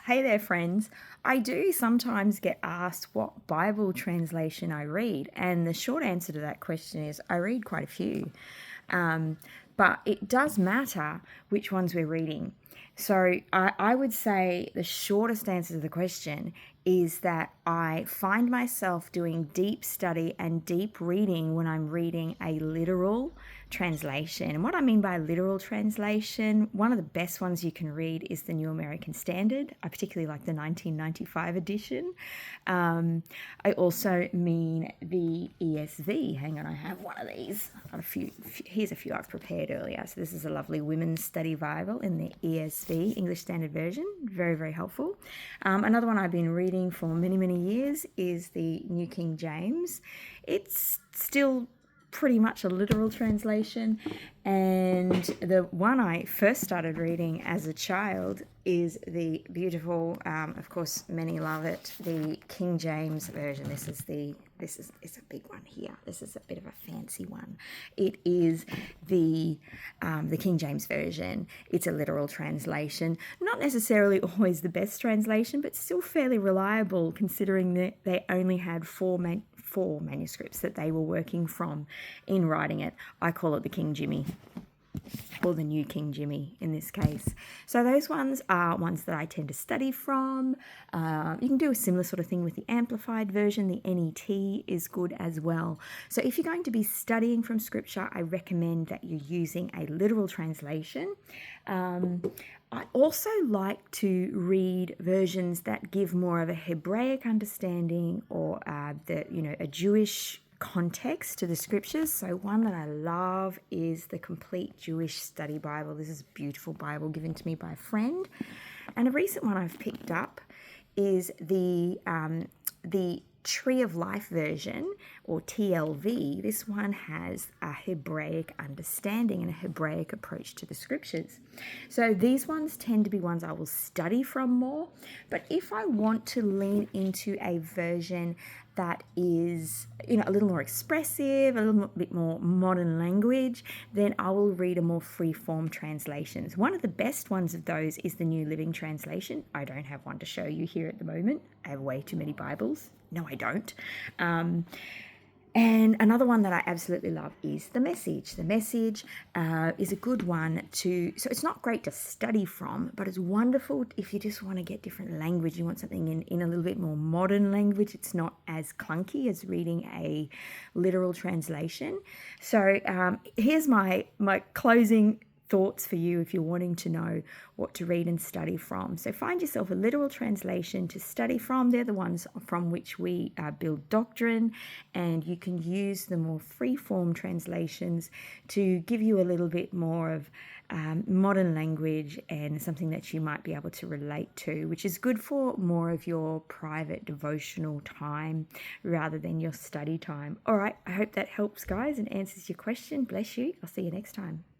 Hey there, friends. I do sometimes get asked what Bible translation I read, and the short answer to that question is I read quite a few. Um, but it does matter which ones we're reading. So I would say the shortest answer to the question is that I find myself doing deep study and deep reading when I'm reading a literal translation. And what I mean by literal translation, one of the best ones you can read is the New American Standard. I particularly like the 1995 edition. I also mean the ESV. Hang on, I have one of these. Here's a few I've prepared earlier. So this is a lovely women's study Bible in the ESV, English Standard Version. Very, very helpful. Another one I've been reading for many, many years is the New King James. It's still pretty much a literal translation, and the one I first started reading as a child is the beautiful, of course many love it, the King James Version. It's a big one here. This is a bit of a fancy one. It is the King James Version. It's a literal translation, not necessarily always the best translation, but still fairly reliable considering that they only had four manuscripts that they were working from in writing it. I call it the King Jimmy, or the New King Jimmy in this case. So those ones are ones that I tend to study from. You can do a similar sort of thing with the Amplified Version. The NET is good as well. So if you're going to be studying from Scripture, I recommend that you're using a literal translation. I also like to read versions that give more of a Hebraic understanding or a Jewish context to the scriptures. So one that I love is the Complete Jewish Study Bible. This is a beautiful Bible given to me by a friend. And a recent one I've picked up is the Tree of Life version, or TLV. This one has a Hebraic understanding and a Hebraic approach to the scriptures. So these ones tend to be ones I will study from more. But if I want to lean into a version that is, a little more expressive, a little bit more modern language, then I will read a more free-form translations. One of the best ones of those is the New Living Translation. I don't have one to show you here at the moment. I have way too many Bibles. No, I don't. And another one that I absolutely love is The Message. The Message is a good one so it's not great to study from, but it's wonderful if you just want to get different language. You want something in a little bit more modern language. It's not as clunky as reading a literal translation. So here's my closing thoughts for you if you're wanting to know what to read and study from. So find yourself a literal translation to study from. They're the ones from which we build doctrine, and you can use the more free-form translations to give you a little bit more of modern language and something that you might be able to relate to, which is good for more of your private devotional time rather than your study time. All right, I hope that helps, guys, and answers your question. Bless you. I'll see you next time.